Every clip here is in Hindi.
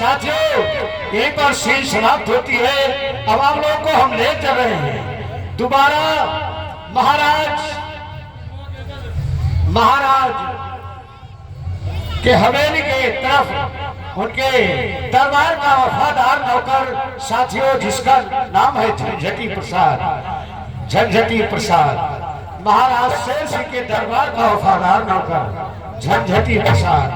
साथियों, एक बार सीन समाप्त होती है। अब आप लोगों को हम ले चल रहे हैं दोबारा महाराज के हवेली के तरफ। उनके दरबार का वफादार नौकर साथियों, जिसका नाम है झंझटी प्रसाद। महाराज शेर सिंह के दरबार का वफादार नौकर झंझटी प्रसाद।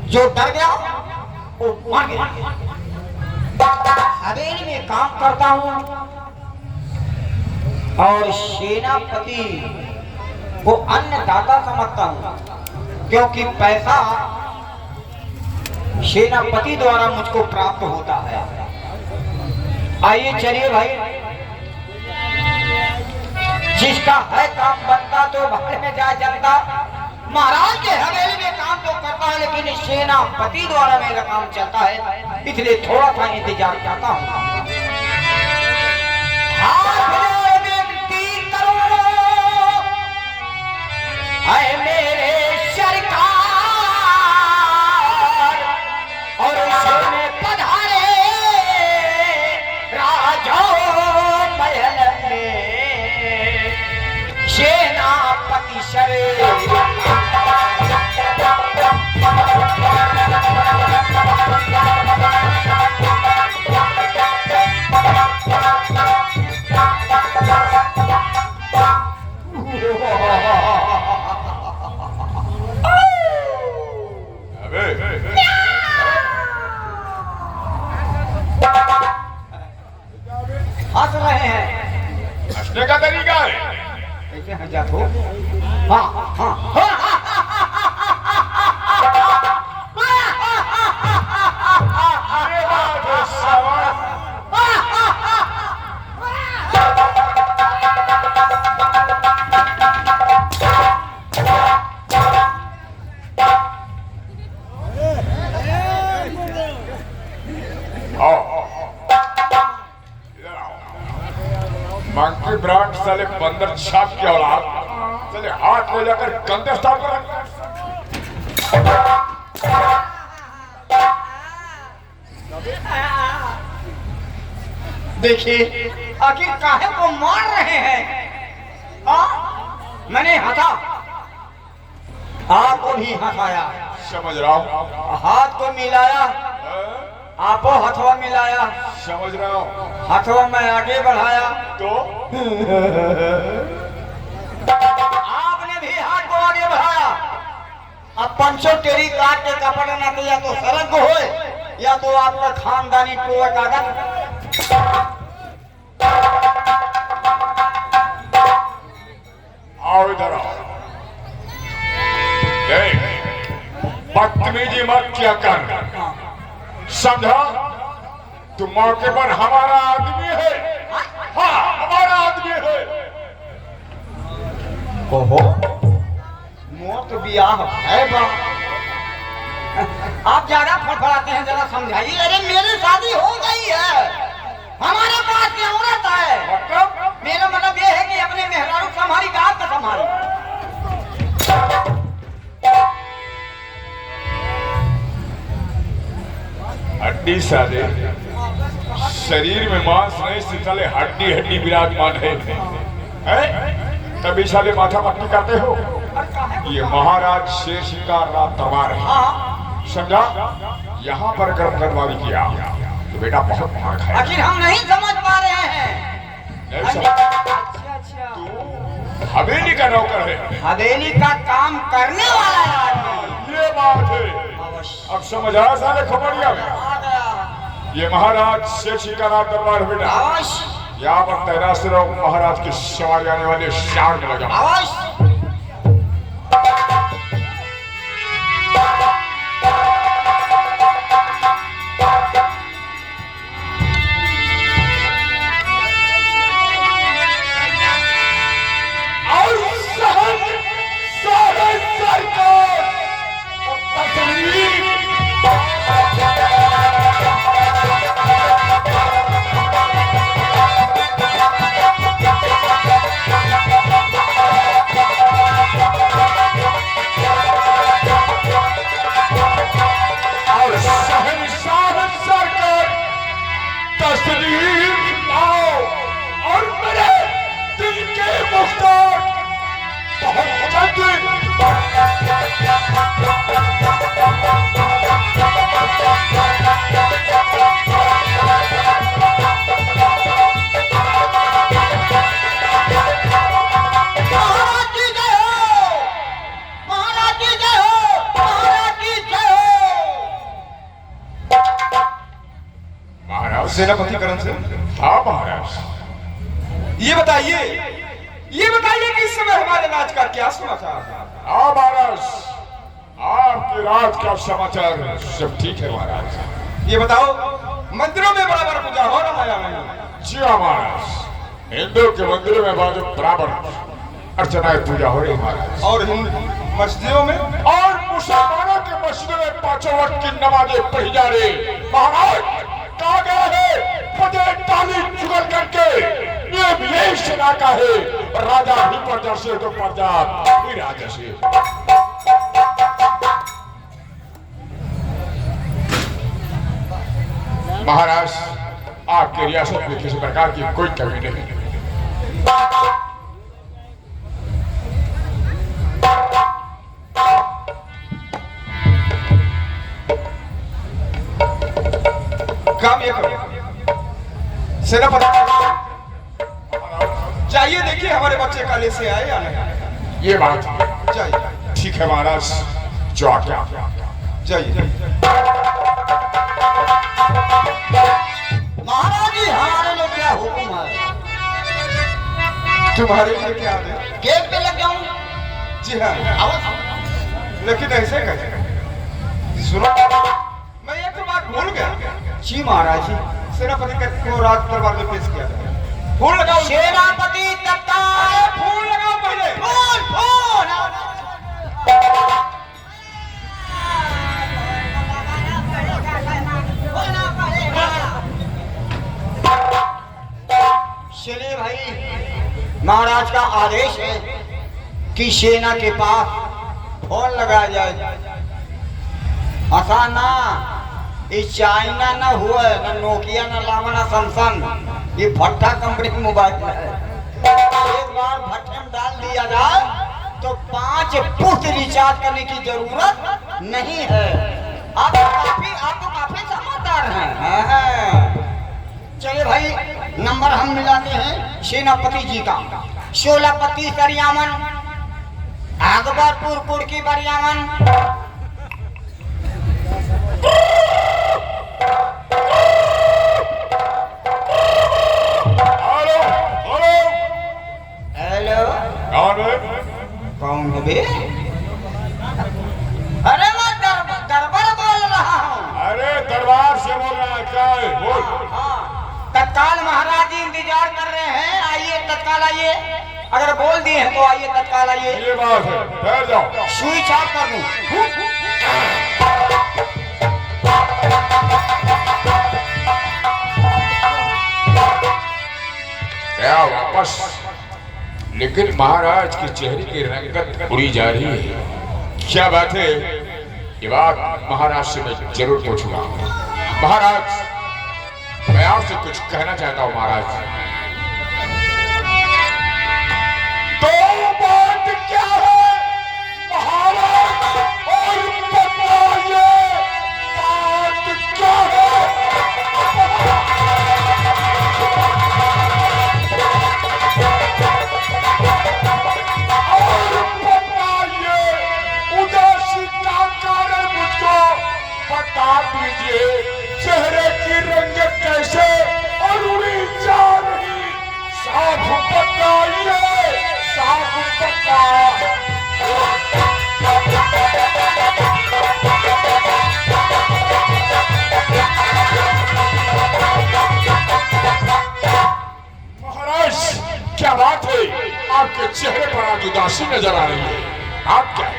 जो डर गया वो मर गया। हवेली में काम करता हूँ और सेनापति को अन्नदाता समझता हूँ, क्योंकि पैसा सेनापति द्वारा मुझको प्राप्त होता है। आइए चलिए भाई, जिसका है काम बनता तो बाहर में जा जनता। महाराज के हवेली में काम तो करता है, लेकिन सेनापति द्वारा मेरा काम चलता है, इसलिए थोड़ा सा इंतजार करता हूँ। मेरे सरकार और सोने पधारे राजा महल में सेनापति शरे। हंस रहे हैं, हंसने का तरीका है कैसे हंस जाते हो? हाँ हाँ मंकी ब्रांड साले बंदर छाप के औलाद साले हाथ ले जाकर कंधे स्टार्ट कर। देखिए आखिर काहे को मार रहे हैं? मैंने हंसा, आपको भी हंसाया, समझ रहा हूँ। हाथ को मिलाया, आपो हथवा मिलाया, समझ रहा हूँ। हथवा में आगे बढ़ाया तो आपने भी हाथ को आगे बढ़ाया। अब पंचो टेरी काट के कपड़े न तो या तो सड़क हो या तो आपका खानदानी टोए कागज। आओ इधर आओ। देख, बदतमीजी मत किया कर, समझा? तू मौके पर हमारा आदमी है। हाँ, हमारा आदमी है। ओहो, मौत ब्याह है बा। आप ज्यादा फड़फड़ाते हैं, जरा समझाइए। अरे मेरी शादी हो गई है, हमारे पास ये औरत है। मतलब मेरा मतलब ये है कि अपने मेहरारू संभाली का आपका संभाली। हड्डी साले, शरीर में मांस नहीं सिताले हड्डी हड्डी विराजमान है। तभी साले माथा पट्टी करते हो। ये महाराज शेर सिंह का दरबार है, समझा? यहाँ पर अगर गद्दारी किया तो बेटा बहुत मार खाएगा। आखिर हम नहीं समझ पा रहे हैं। तू हवेली का नौकर है, हवेली का काम करने वाला आदमी। ये बात है। अब समझ आया साले खबरिया में? ये महाराज शेर सिंह का दरबार है बेटा। यहाँ पर तैनात से रहो, महाराज की सवारी आने वाले शान में लगा। सरकार सेनापति करण सिंह, हाँ महाराज। ये बताइए कि इस समय हमारे राज का क्या समाचार है? हाँ महाराज, आपके राज का समाचार सब ठीक है महाराज। ये बताओ, मंदिरों में बराबर पूजा हो रहा है या नहीं? जी हाँ महाराज, हिंदू के मंदिरों में बराबर अर्चना पूजा हो रही है महाराज। और मस्जिदों में? और मुसलमानों के मस्जिदों में 5 वक्त की नमाजें पढ़ी जा रही महाराज। कहा गया है पदे ताली जुगल करके नियम यही सेना का है, राजा ही प्रजा से तो प्रजा ही राजा से। महाराज, आपके रियासत में किसी प्रकार की कोई कमी नहीं। काम ये करो, सेनापति चाहिए, देखिए हमारे बच्चे काले से आए या नहीं। ये बात चाहिए, ठीक है महाराज, जो आज्ञा। जाइए। महाराज जी हमारे लिए क्या हुक्म है? तुम्हारे लिए क्या है? गेट पे लग जाऊं? जी हाँ, लेकिन ऐसे कैसे? सुनो, मैं एक बात भूल गया। जी महाराज जी। सेनापति को राज दरबार में पेश किया था। फूल लगाओ। सेनापति तत्काल फूल लगाओ पहले। फूल फूल। चलिए भाई, महाराज का आदेश है कि सेना के पास फोन लगाया जाए। आसान ना, ये चाइना ना हुआ, ना नोकिया, ना लावा, ना सैमसंग, ये भट्टा कंपनी का मोबाइल है। एक बार भट्टे में डाल दिया जाए तो 5 पुष्ट रिचार्ज करने की जरूरत नहीं है। आप तो काफी समझदार हैं। चलिए भाई, नंबर हम मिलाते हैं सेनापति जी का। 16 सरियावन, अकबरपुर कुर्की बरियावन। हेलो हेलो, हेलो, कौन है? कौन है बे? अरे मैं दरबार बोल रहा हूँ। अरे दरबार से बोल रहा है, क्या है? बोल। हाँ, तत्काल महाराज जी इंतजार कर रहे हैं, आइए तत्काल आइए। अगर बोल दिए हैं तो आइए तत्काल आइए। ये बात है, ठहर जाओ। स्विच ऑफ कर दूं? क्या वापस? लेकिन महाराज के चेहरे की रंगत उड़ी जा रही है, क्या बात है? ये बात महाराज से मैं जरूर पूछूंगा। महाराज, मैं आपसे कुछ कहना चाहता हूँ महाराज। तो बात क्या है महाराज? और बताइए, बात क्या है? और बताइए, उदासी का कारण मुझको बता दीजिए। चेहरे की रंगत कैसे और उड़ी जा रही, साफ बताइए, साफ बता। महाराज, क्या बात है? आपके चेहरे पर आज उदासी नजर आ रही है, आप क्या है?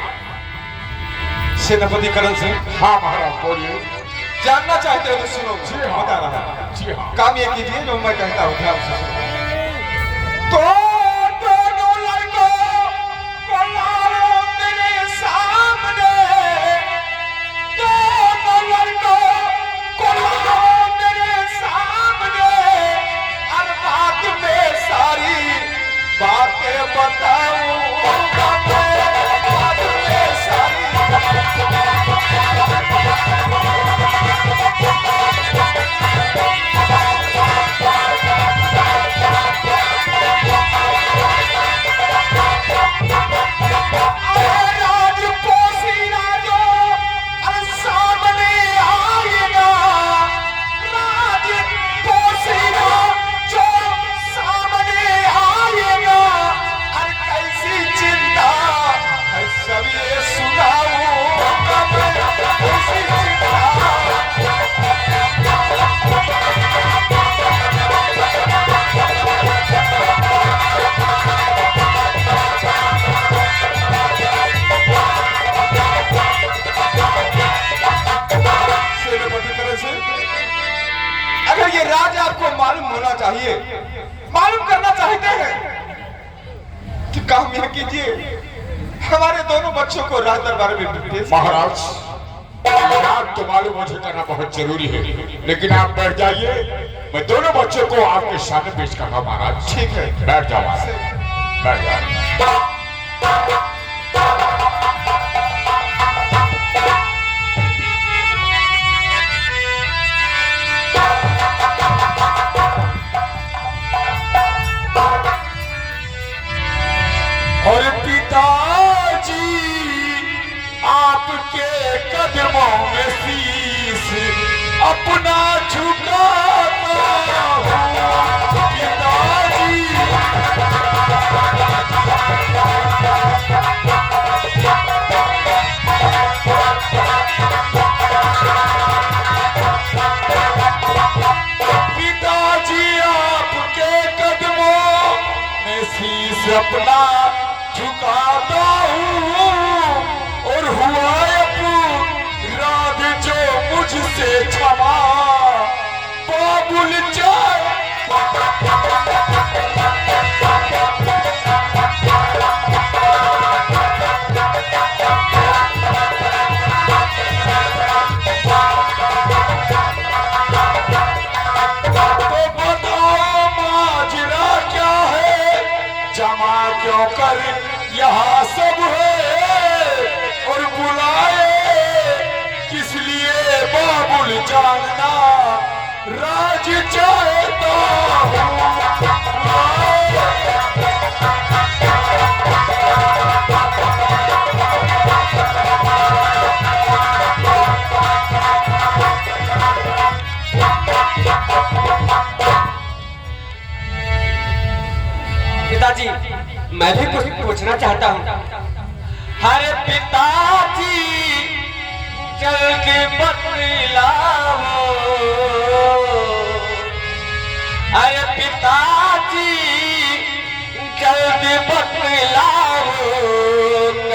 सेनापति करण सिंह, हाँ महाराज, बोलिए। जानना चाहते हो तो सुनो, जी हाँ। बता रहा हूँ। जी हाँ। काम ये कीजिए जो मैं कहता हूँ, ध्यान से सुनो। तो दोनों लड़कों को लाओ मेरे सामने, दोनों लड़कों को लाओ मेरे सामने, हर बात में सारी बातें बताऊंगा मैं, बात में सारी। मगर ये राज आपको मालूम होना चाहिए, मालूम करना चाहते हैं कि काम यह कीजिए, हमारे दोनों बच्चों को राज दरबार में पेश महाराज, आप तो मालूम मुझे करना बहुत जरूरी है, लेकिन आप बैठ जाइए, मैं दोनों बच्चों को आपके सामने पेश करूंगा महाराज। ठीक है, बैठ जाओ महाराज, बैठ जाओ। और पिताजी आपके कदमों में शीश अपना झुकाता हूँ। पिताजी पिताजी आपके कदमों में शीश अपना झुकाता हूँ, और हुआ अपराध जो मुझसे क्षमा बाबुल जाए। तो बताओ माजरा क्या है, जमा क्यों कर यहाँ सब है, और बुलाए किस लिए बाबुल जानना राज चाहता हूँ। पिताजी, मैं भी कुछ पूछना चाहता हूँ। हरे पिताजी चल के बतलाओ, अरे पिताजी जल्दी बतलाओ,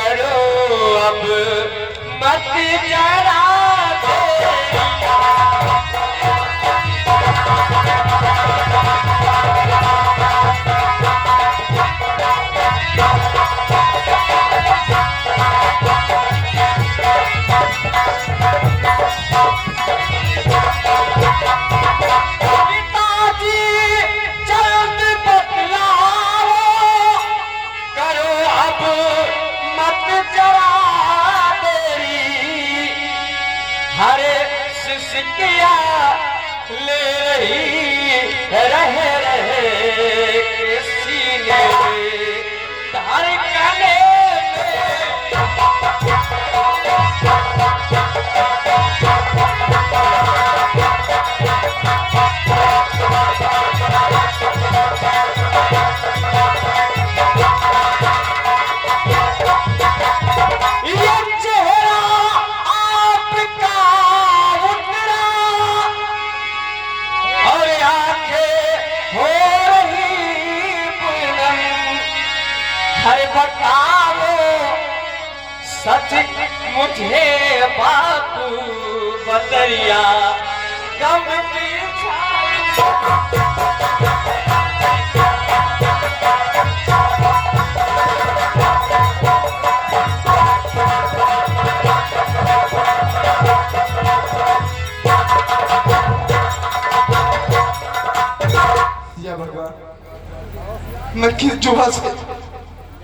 करो अब मत जरा सिकिया ले रही रहे के सीने में धड़कने बताओ सच मुझे बापू बदरिया गम की या भगवान, मैं किस जुबा से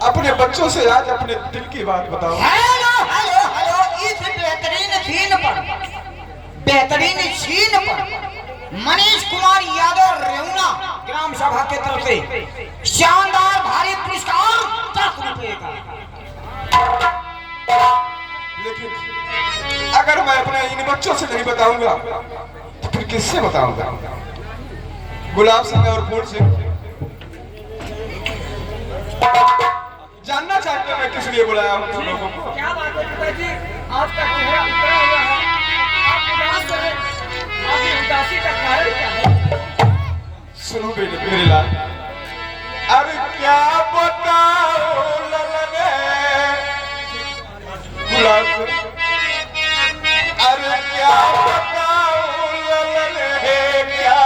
अपने बच्चों से आज अपने दिल की बात बताओ। हेलो हेलो हेलो, इस बेहतरीन सीन पर मनीष कुमार यादव रेउना ग्राम सभा के तरफ से शानदार भारी पुरस्कार 10 रुपए का। लेकिन अगर मैं अपने इन बच्चों से नहीं बताऊंगा तो फिर किससे बताऊंगा? गुलाब सिंह और फूल सिंह जानना चाहते मैं किस लिए बुलाया हूं तुम लोगों को। क्या बात है पिताजी, आपका चेहरा उतरा हुआ है, आप उदास हैं, आपकी उदासी का कारण क्या है? सुनो बेटे मेरे लाल, अरे क्या बताओ ललने गुलाब सिंह, अरे क्या बताओ ललने क्या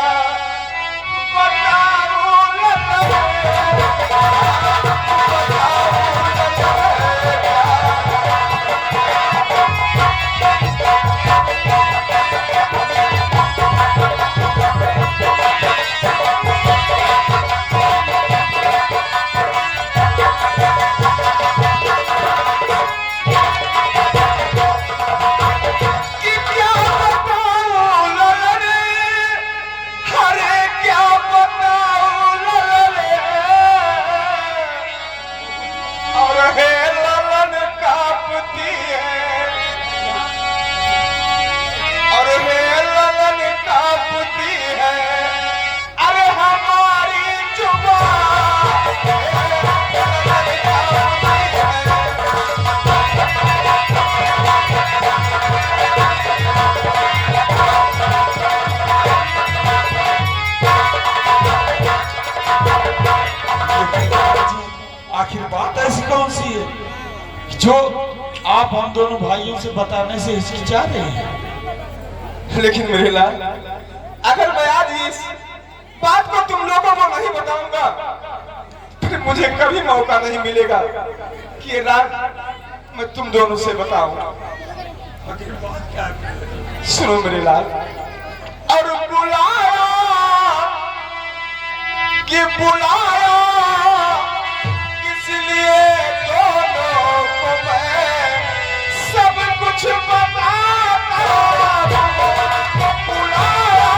जो आप हम दोनों भाइयों से बताने से हिचकिचा रहे हैं। लेकिन मेरे लाल, अगर मैं आज इस बात को तुम लोगों को नहीं बताऊंगा, फिर मुझे कभी मौका नहीं मिलेगा कि ये रात मैं तुम दोनों से बताऊं। सुनो मेरे लाल, और बुलाया कि बुलाया इसलिए दोनों को मैं सब कुछ बताता बुलाया।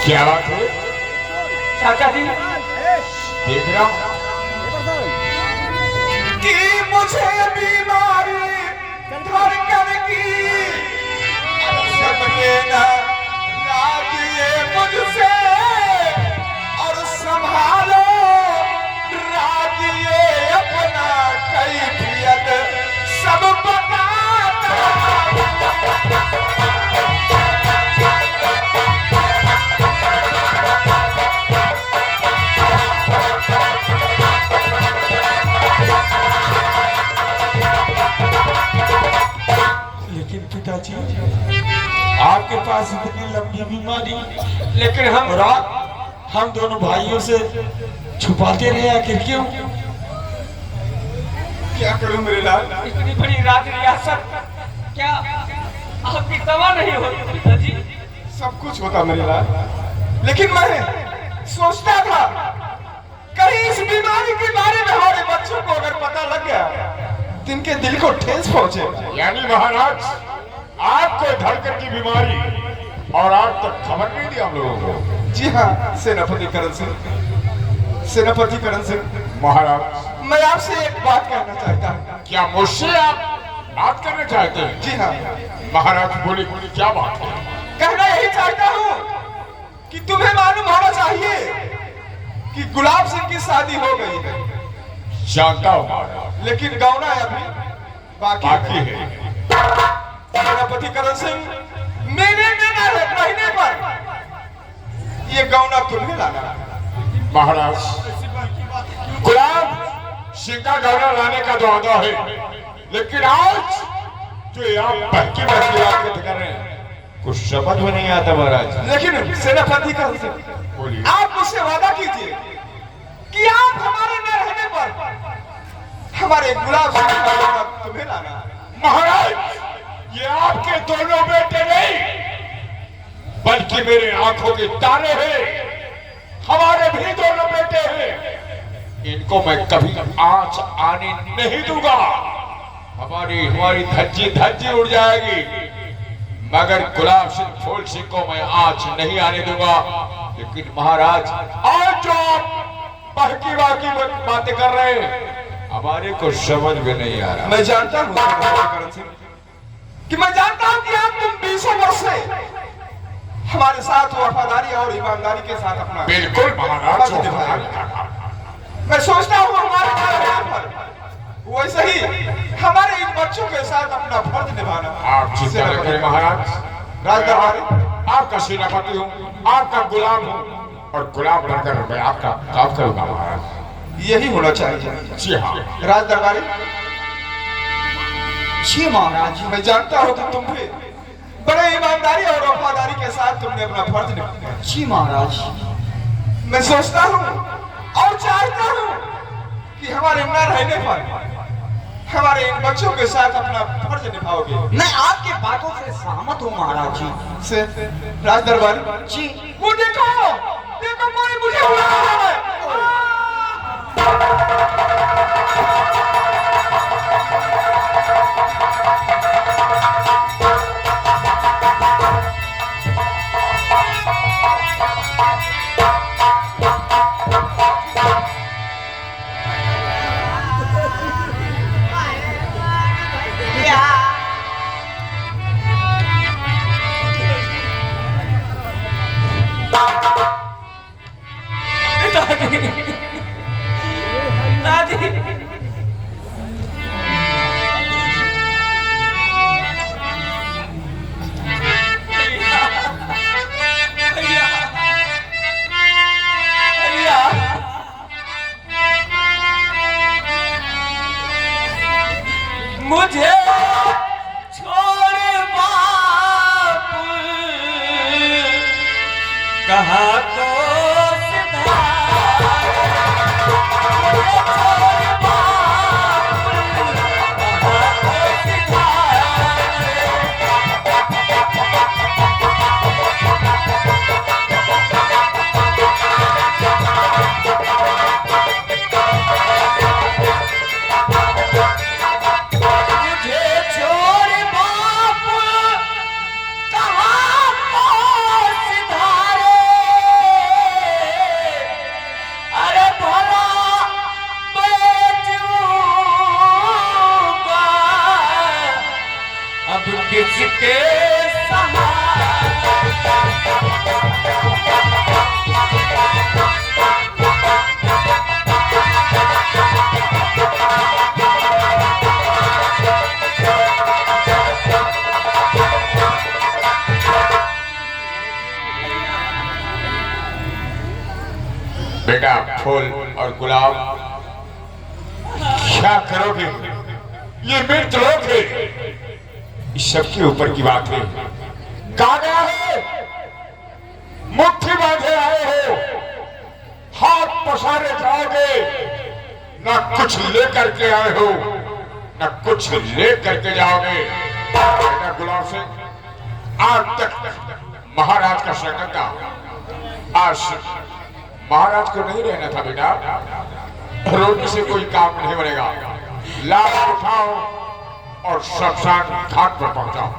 क्या बात है चाचा जी? देख रहा हूं कि मुझे बीमारी धड़कन की सबने ना दिए मुझसे, और संभालो राजिए अपना कैफियत सब बताता। लेकिन पिताजी, आपके पास इतनी लंबी बीमारी, लेकिन हम दोनों भाइयों से छुपाते रहे, आखिर क्यों? क्या करूं मेरे लाल? इतनी बड़ी राज रियासत क्या आपकी तवा नहीं होती पिताजी? सब कुछ होता मेरे लाल, लेकिन मैं सोचता था कहीं इस बीमारी के बारे में हमारे बच्चों को अगर पता लग गया, जिनके दिल को ठेस पहुंचे। यानी महाराज, आपको धड़कन की बीमारी और आज तक खबर नहीं दी हम लोगों को? जी हाँ सेनापति करण सिंह, सेनापति करण सिंह। महाराज, मैं आपसे एक बात कहना चाहता हूँ। क्या मुझसे आप बात करना चाहते हैं? जी हाँ महाराज, बोली बोली, क्या बात है? कहना यही चाहता हूँ कि तुम्हें मालूम होना चाहिए कि गुलाब सिंह की शादी हो गई है, जानता हूँ महाराज, लेकिन गौना अभी बाकी है। सेनापति करण सिंह, मेरे महीने पर ये गौना तुम्हें लाना। महाराज, गुलाब सिंह का गौना लाने का तो वादा है, लेकिन आज जो आप बहकी बहकी बात कर रहे हैं, कुछ समझ में नहीं आता महाराज। लेकिन सेनापति करण सिंह, बोलिए। आप मुझसे वादा कीजिए कि आप हमारे न रहने पर हमारे गुलाब सिंह का गौना तुम्हें लाना। महाराज, ये आपके दोनों बेटे नहीं, बल्कि मेरे आंखों के तारे हैं। हमारे भी दोनों बेटे हैं, इनको मैं कभी आंच आने नहीं दूंगा। हमारी धज्जी उड़ जाएगी, मगर गुलाब सिंह फूल सिंह को मैं आंच नहीं आने दूंगा। लेकिन महाराज, आज जो आप बहकी बाकी बातें कर रहे हैं, हमारे को समझ में नहीं आ रहा। मैं जानता हूँ करण सिंह कि मैं जानता हूँ कि आप तुम 20 वर्ष से हमारे साथ वफादारी और ईमानदारी के साथ अपना बिल्कुल महाराज, फर्ज निभाए। मैं सोचता हूँ हमारे कारोबार पर वैसे ही हमारे इन बच्चों के साथ अपना फर्ज निभाना। आप चिंता न करें महाराज, राजदरबारी, आपका सेनापति हूँ, आपका गुलाम हूँ, और गुलाम बनकर मैं आपका काम करूंगा महाराज। यही होना चाहिए। जी हाँ राजदरबारी, जी महाराज। मैं जानता हूँ कि तुम भी बड़े ईमानदारी और वफादारी के साथ तुमने अपना फर्ज निभाया। जी महाराज। मैं सोचता हूँ और चाहता हूँ कि हमारे न रहने पर हमारे इन बच्चों के साथ अपना फर्ज निभाओगे। मैं आपकी बातों से सहमत हूँ महाराज जी। से राज दरबार जी वो देखो देखो कोई मुझे बुला रहा है। मुझे छोड़ बाप कहा तो किसके बेटा फूल और गुलाब क्या करोगे? ये मृत लोग है, इस सबके ऊपर की बात है। कहा गया है मुट्ठी बांधे आए हो, हाथ पसारे जाओगे, न कुछ लेकर के आए हो न कुछ लेकर के जाओगे। बेटा गुलाब सिंह, आज तक महाराज का संकट था, आज महाराज को नहीं रहना था बेटा। रोटी से कोई काम नहीं बनेगा। लाश उठाओ और शमशान घाट पर पहुंचाओ।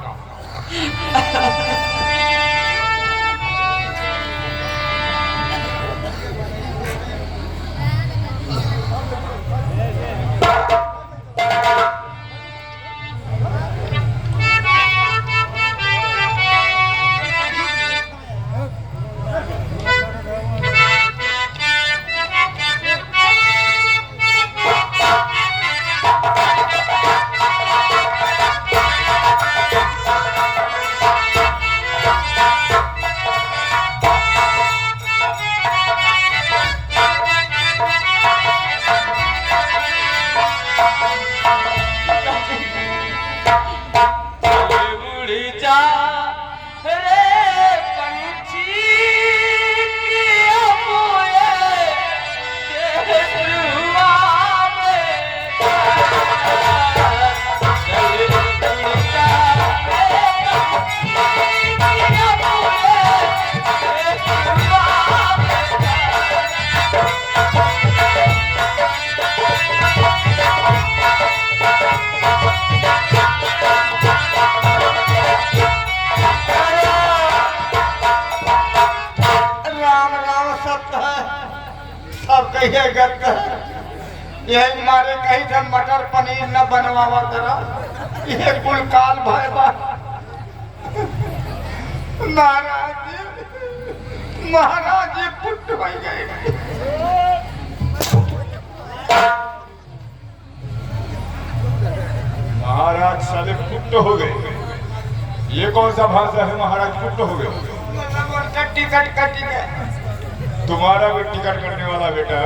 यही मारे कहीं से मटर पनीर न बनवावा करा, ये कुल काल भय बा। महाराज जी पुट हो गए। महाराज साले पुट हो गए। ये कौन सा भाषा है? महाराज पुट हो गए। टिकट कटी गए। तुम्हारा भी टिकट करने वाला बेटा,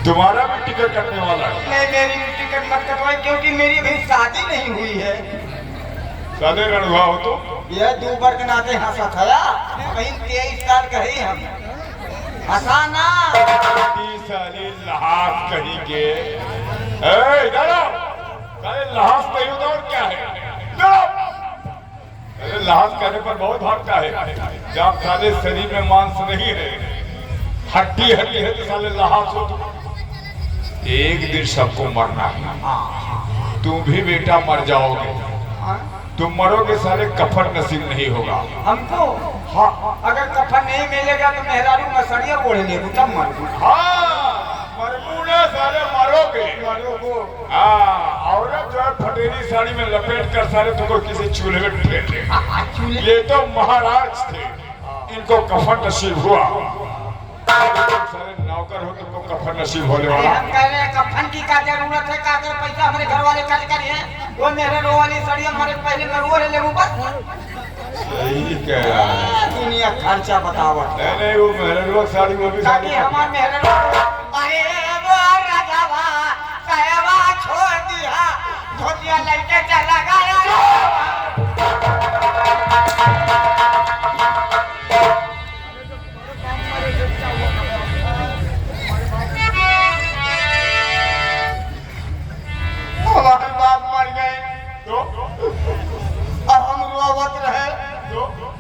तुम्हारा भी टिकट करने वाला है। नहीं, मेरी टिकट मत कटवाई, क्योंकि मेरी अभी शादी नहीं हुई है। साले रणुआ हो तो ये दो बार के नाते हंसा था कहीं 23 साल का ही हम हंसाना साले लहास कहीं के इधर आओ साले लहास नहीं होता और क्या है इधर आओ। अरे लहास करने पर बहुत भागता है जब साले शरीर में मांस नहीं है हड्डी हड्डी है तो साले लहास हो तो एक दिन सबको मरना है तुम भी बेटा मर जाओगे तुम मरोगे साले कफन नसीब नहीं होगा हमको हाँ अगर कफन नहीं मिलेगा तो मेहरारू मसड़िया ओढ़ ले तब मर हाँ मरमूना साले मरोगे हाँ औरत जो है फटेरी साड़ी में लपेट कर साले तुमको किसी चूल्हे में फेंक देगा ये तो महाराज थे इनको कफन नसीब हुआ सारे नौकर हो तुमको कफन नसीब होने वाला हम कह रहे हैं कफन की क्या जरूरत है का पैसा हमारे घर वाले खर्च करिए वो मेरे रो वाली साड़ी हमारे पहले में रो ले बस सही कह रहा है दुनिया खर्चा बतावा नहीं वो मेहरवा साड़ी वो भी ताकि हमार मेहरवा अरे वो राजावा कहवा छोड़ दिया धोतिया लड़के चला गया हमारे बाप मर गए तो अब हम रोवत रहे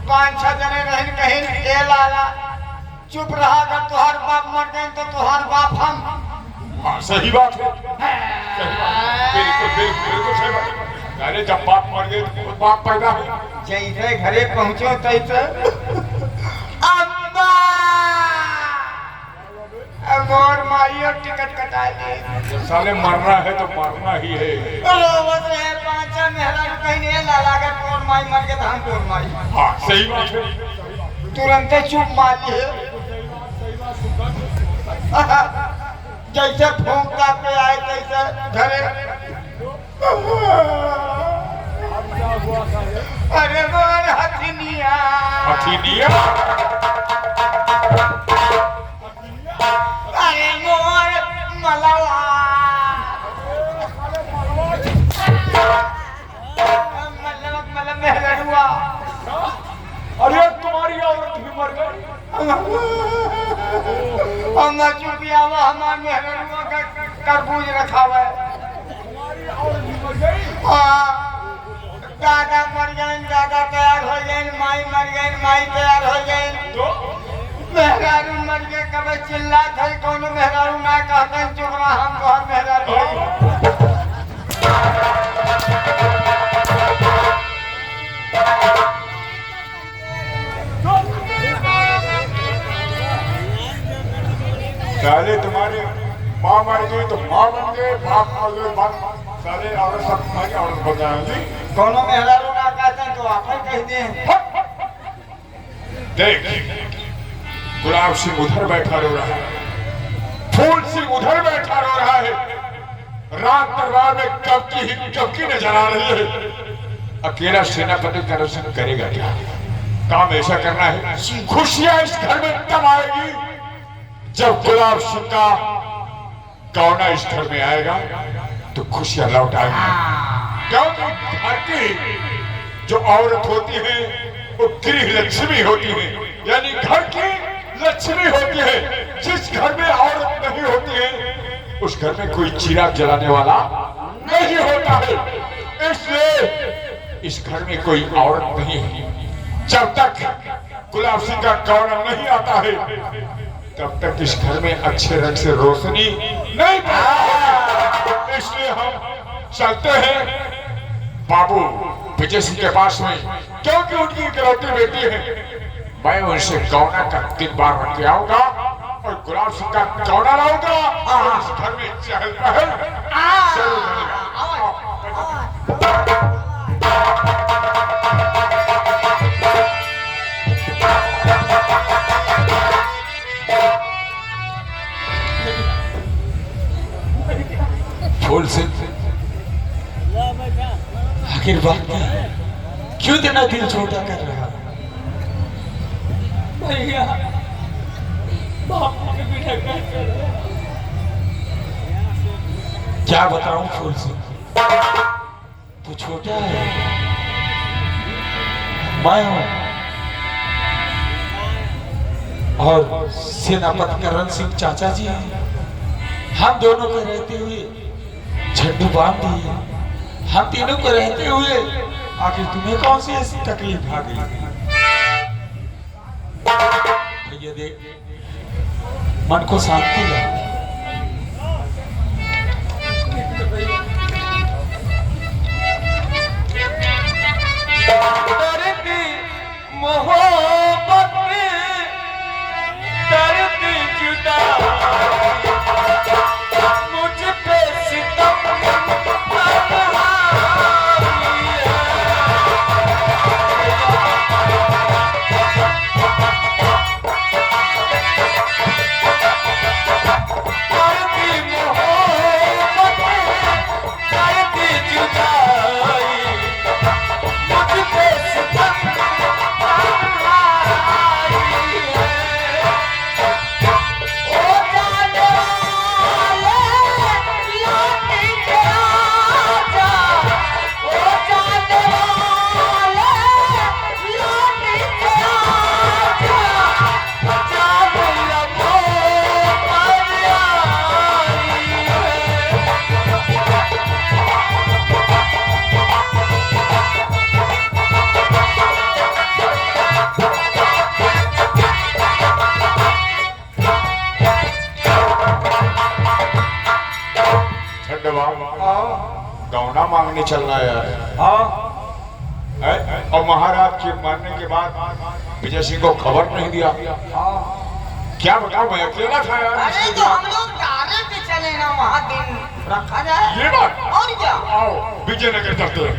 5-6 जने रहे कहीं ए लाला चुप रहा अगर तुहार बाप मर गए तो तुहार बाप हम हाँ सही बात है सही बात बिल्कुल सही बात है। अरे जब बाप मर गए तो बाप पैदा है जैसे घरे पहुंचे तैसे अम्मा मोर माइयो टिकट कटा ली साले मरना है तो मरना ही है रोवत रहे 5-6 मेहरा कहीं ए लाला अगर तोर माई मर गए तो हम तोर माई हाँ सही बात है तुरंत चुप मार लिए जैसे फूंका पे आए तैसे घरे अरे मोर हथिनिया अरे मोर मलवा मतलब मेहरुआ अरे तुम्हारी औरत भी मर गई अम्मा चुपिया हुआ हमारे मेहरुआ का तरबूज रखा हुआ है दादा मर गए दादा तैयार हो गए माई मर गए माई तैयार हो गए मेहरारू मर गए कभी चिल्ला थे कौन मेहरारू ना कहते चुप रहा हम बहुत मेहरारू साले तुम्हारे माँ मर गई तो माँ बन गए बाप मर गए बाप साले औरत सब तुम्हारी औरत बन जाएंगी कौन मेहरारू ना कहते तो आप ही कह दिए देख गुलाब सिंह उधर बैठा रो रहा है फूल सिंह उधर बैठा रो रहा है रात दरबार में कब की नजर आ रही है अकेला सेनापति का दर्शन करेगा क्या काम ऐसा करना है खुशियां इस घर में तब आएगी जब गुलाब सिंह का कौना इस घर में आएगा तो खुशियां लौट आएंगी क्योंकि घर की जो औरत होती है वो गृह लक्ष्मी होती है यानी घर की लक्ष्मी होती है जिस घर में औरत नहीं होती है उस घर में कोई चिराग जलाने वाला नहीं होता है इसलिए इस घर में कोई औरत नहीं है जब तक गुलाब सिंह का कौना नहीं आता है तब तक इस घर में अच्छे रंग से रोशनी नहीं पड़ती इसलिए हम चलते हैं बाबू विजय सिंह के पास में क्योंकि उनकी इकलौती बेटी है मैं उनसे कौना का 3 बार रख के आऊंगा और गुलाब सिंह का कौना लाऊंगा इस घर में चहल पहल जरूर फूल से आखिर बात क्या है? क्यों इतना दिल छोटा कर रहा है? भैया बाप के बेटा कैसे क्या बताऊं फूल से तू छोटा है मैं हूं और सेनापति करण सिंह चाचा जी हैं। हम दोनों को रहते हुए झंडू बांध दिए। हम तीनों को रहते हुए आखिर तुम्हें कौन सी ऐसी तकलीफ आ गई? भैया देख, मन को शांति ला। मोहब्बत दर्द जुदा मुझ पे सितम गौना मांगने चलना यार। और महाराज के मरने के बाद विजय सिंह को खबर नहीं दिया। क्या बताऊं, मैं अकेला था यार। अरे तो हम लोग गाने पे चले ना, वहाँ दिन रखा जाए। ये बात और क्या? आओ विजयनगर चलते हैं।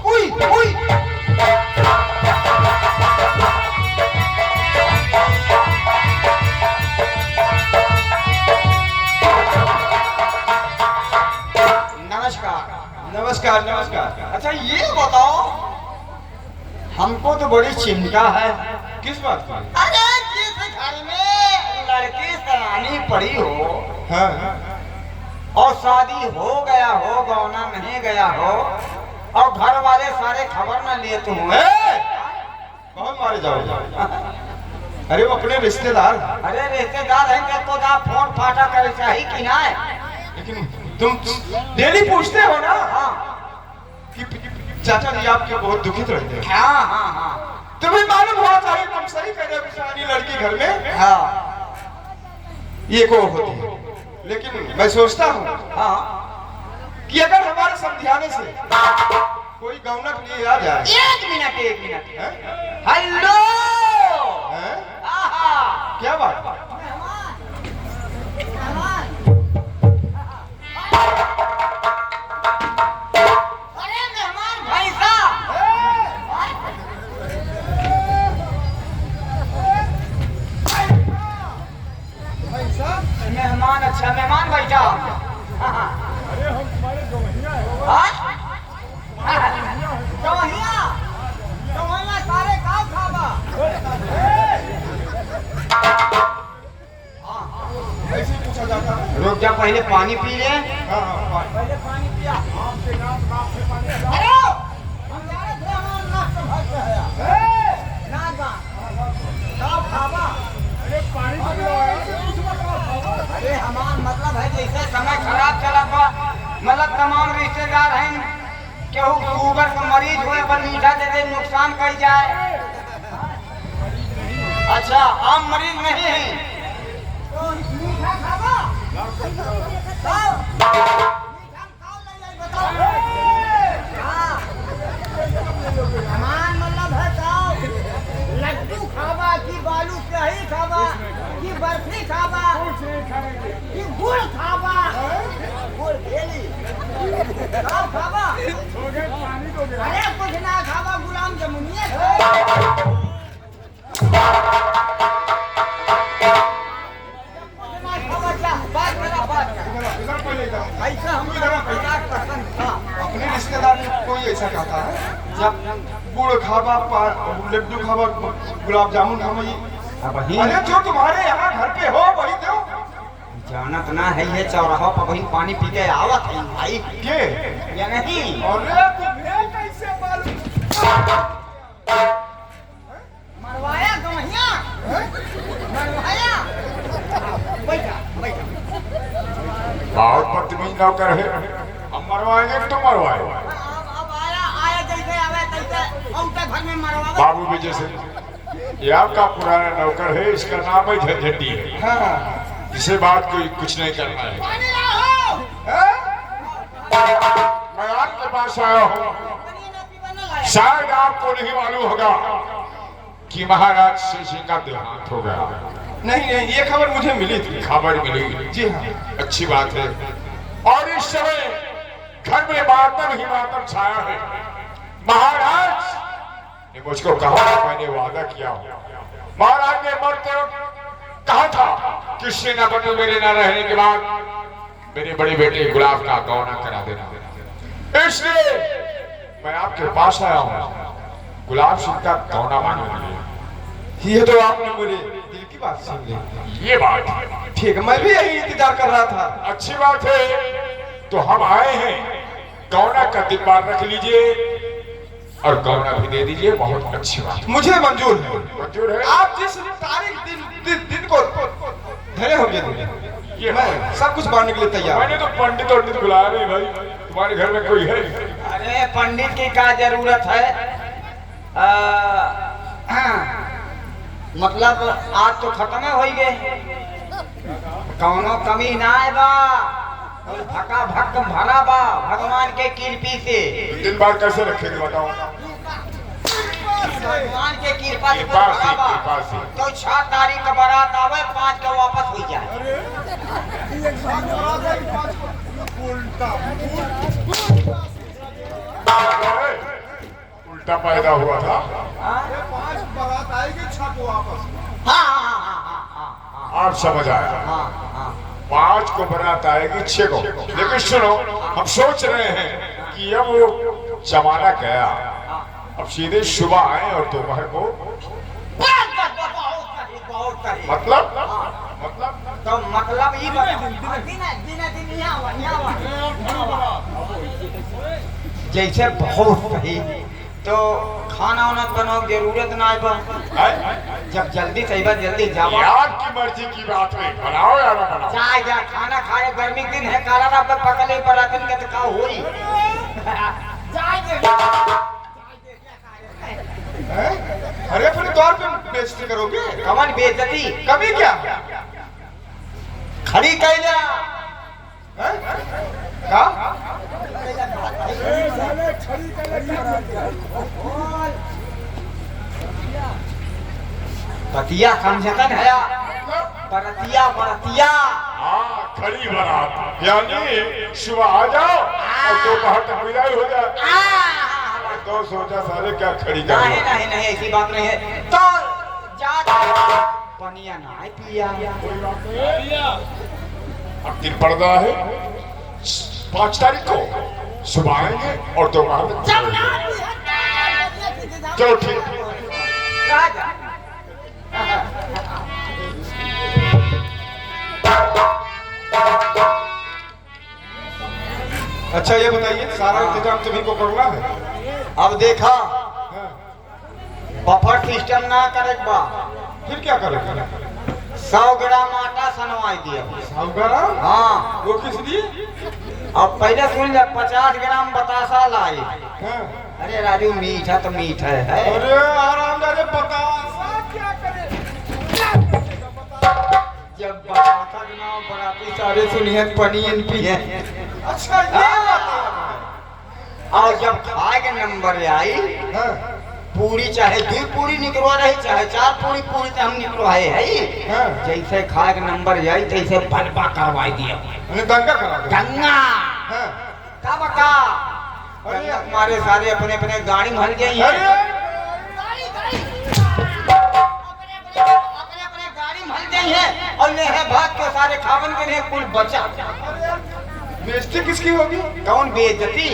उई उई नमस्कार नमस्कार। अच्छा ये बताओ, हमको तो बड़ी चिंता है। किस बात की? अरे जिस घर में लड़की सयानी पड़ी हो, हाँ और शादी हो गया हो, गौना नहीं गया हो, और घर वाले सारे खबर न लिए तुम कौन मारे जाओ? अरे वो अपने रिश्तेदार। अरे रिश्तेदार हैं तो फोन फाटा करे चाहिए कि ना? लेकिन तुम डेली पूछते हो ना हाँ कि चाचा जी आपके बहुत दुखित रहते हैं। हाँ हाँ हाँ तुम्हें मालूम होना चाहिए, तुम सही कह रहे हो। बेचारी लड़की घर में हाँ ये को होती है। लेकिन मैं सोचता हूँ हाँ कि अगर हमारे समझाने से कोई गौनक लिए आ जाए। एक मिनट हैं? हेलो हैं? आहा क्या बात? अरे मेहमान भाई साहब, मेहमान अच्छा मेहमान बैठा। अरे हम तुम्हारे गवैया सारे गाँव खाबा। ऐसे ही पूछा जाता है। रुक जा, पहले पानी पी ले। हाँ हाँ पहले पानी पिया। अरे हम जा रहे थे, हमारा नाश्ता भाग गया। नागा गाँव खाबा। अरे हमारा मतलब है जैसे समय खराब चला था, मतलब तमाम रिश्तेदार हैं, केहू शुगर का मरीज हुए पर मीठा दे दे नुकसान कर जाए। अच्छा आम मरीज नहीं है तो मीठा खाबा। हमार मतलब है साहब, लड्डू खाबा कि बालू शाही खाबा कि बर्फी खाबा कि गुड़ खाबा? गुड़ खेली खाबा। अरे कुछ ना खाबा, गुलाम जमुनिया ऐसा हम अपने रिश्तेदार में कोई ऐसा कहता है जब गुड़ खाबा, लड्डू खाबा, गुलाब जामुन खाबा। अरे जो तुम्हारे यहाँ घर पे हो वही दो। जानत ना है ये चौराहा पर वही पानी पी के आवत है भाई के या नहीं? अरे तुम्हें कैसे मालूम? बहुत बदतमीज नौकर है। हम मरवाएंगे कि तुम मरवाए? अब आया जैसे आवे तैसे औटे घर में मरवावे। बाबू विजय सिंह, ये आपका पुराना नौकर है, इसका नाम है झंझटी है। हाँ इसे बात कोई कुछ नहीं करना है। पानी लाओ। मैं आपके पास आया हूँ, पानी ना पीवा ना लाया। शायद आपको नहीं मालूम होगा कि महाराज शेर सिंह का देहांत हो गया। नहीं नहीं, ये खबर मुझे मिली थी। खबर मिली? जी हाँ। अच्छी बात है। और इस समय घर में मातम ही मातम छाया है। महाराज ने मुझको कहा, मैंने वादा किया हूं। महाराज ने मरते वक्त कहा था कि सेनापति मेरे न रहने के बाद मेरे बड़े बेटे गुलाब का गौना करा देना। इसलिए मैं आपके पास आया हूं गुलाब सिंह का गौना मांगने के लिए। ये तो आपने मेरे दिल की बात सुन ली। ये बात ठीक है, मैं भी यही इंतजार कर रहा था। अच्छी बात है। तो हम आए हैं, गौना का दिन बार रख लीजिए और गौना भी दे दीजिए। बहुत अच्छी बात। मुझे मंजूर है। मंजूर है? आप जिस तारीख दिन को धरे होंगे ये मैं सब कुछ बांटने के लिए तैयार। मैंने तो पंडित और बुलाया नहीं भाई। तुम्हारे घर में कोई है? अरे पंडित की क्या जरूरत है? मतलब आज तो खत्म हो गए, कौनो कमी ना है बा, भका भक भरा बा भगवान के कृपी से। दिन बार कैसे रखेंगे बताओ? भगवान के कृपा से कृपा से, भरा बा। कृपा से। तो 6 तारीख का बारात आवे, 5 का वापस हो जाए। उल्टा पैदा हुआ था। आप समझ आए? 5 को बारात आएगी, 6 को। लेकिन सुनो, हम सोच रहे हैं कि अब वो जमाना गया, अब सीधे सुबह आए और दोपहर को। मतलब तो मतलब ये जैसे बहुत सही। तो खाना वाना बनाओ, जरूरत ना है। जब जल्दी सही बात जल्दी जाओ। यार की मर्जी की बात है, बनाओ या ना बनाओ। चाय जा खाना खाए, गर्मी के दिन है, काला ना पे पकड़े पड़ा दिन के तो का होई। अरे अपने तौर पे बेइज्जती करोगे? कमन बेइज्जती कभी क्या? खड़ी कैला का? पतिया समझतन है, परतिया परतिया। हाँ, खड़ी बारात यानी सुबह आ जाओ और दोपहर तक विदाई हो जाए। तो सोचा सारे क्या खड़ी कर नहीं नहीं नहीं, ऐसी बात नहीं है। तो जा पनिया ना पिया। अब दिन पड़ रहा है 5 तारीख को, सुबह आएंगे और दोपहर तक। चलो ठीक है। राजा अच्छा ये बताइए, सारा इंतजाम तुम्ही को करना है? अब देखा, बफर सिस्टम ना करे बा। फिर क्या करोगे? 100 ग्राम आटा सनवाई दिया। 100 ग्राम? हाँ, वो किस लिए? अब पहले सुन ले, 50 ग्राम बतासा लाई। हाँ। अरे राजू, मीठा तो मीठा है। अरे आराम दादे, बतासा क्या करे? जब बतासा बनाओ, बराती सारे सुनिए पनियन पिए। अच्छा ये बात है। और जब खाए के नंबर आई, हाँ। पूरी चाहे 2 पूरी निकलवा रही, चाहे 4 पूरी तो हम निकलवाए है। हाँ। जैसे खाए के नंबर आई तैसे बलबा करवाई दिया। मैंने दंगा करा दिया। गंगा हाँ। का बका, अरे हमारे सारे अपने अपने गाड़ी में हल गई है। अरे अपने अपने गाड़ी में हल गई है और ले है भाग के सारे खावन के लिए कुल बचा। बेइज्जती किसकी होगी? कौन बेइज्जती?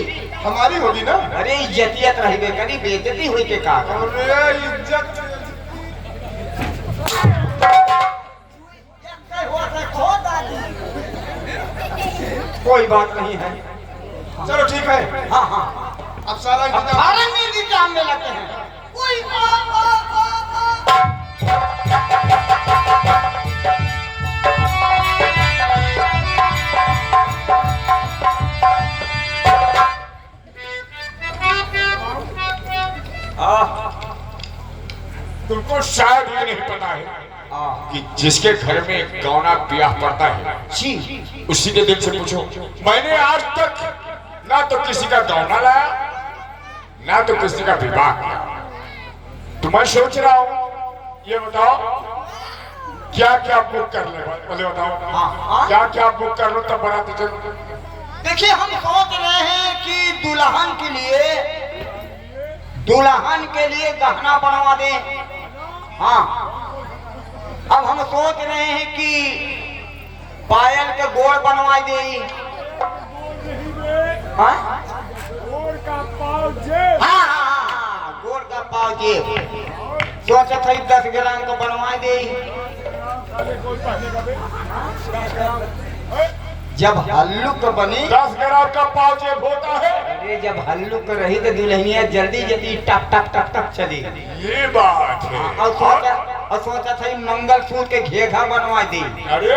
हमारी होगी ना। अरे इज्जतियत रही करी, बेइज्जती हुई के का? अरे इज्जत कोई बात नहीं है। चलो ठीक है, हाँ हाँ, अब सारा अब इंतजाम। सारा मिर्गी काम में लगे हैं। कोई तुमको शायद ये नहीं पता है कि जिसके घर में गौना ब्याह पड़ता है उसी के दिल से पूछो। मैंने आज तक ना तो किसी का गौना लाया ना तो किसी का विवाह किया। तो मैं सोच रहा हूँ, ये बताओ क्या क्या बुक कर ले, मुझे बताओ क्या क्या बुक कर लो तब बनाते चलो। देखिए हम सोच रहे हैं कि दुल्हन के लिए गहना बनवा दें। हाँ, अब हम सोच रहे हैं कि पायल के गोड़ बनवा दें। हाँ? गोड़ का पाव जेब सोचा था 10 ग्राम को बनवा दे। जब हल्लुक बनी 10 ग्राम का पाव जेब होता है। अरे जब हल्लुक रही तो दुल्हनिया जल्दी जल्दी टक टक टक टक चली। ये बात है। और सोचा था मंगलसूत्र के घेघा बनवा दी। अरे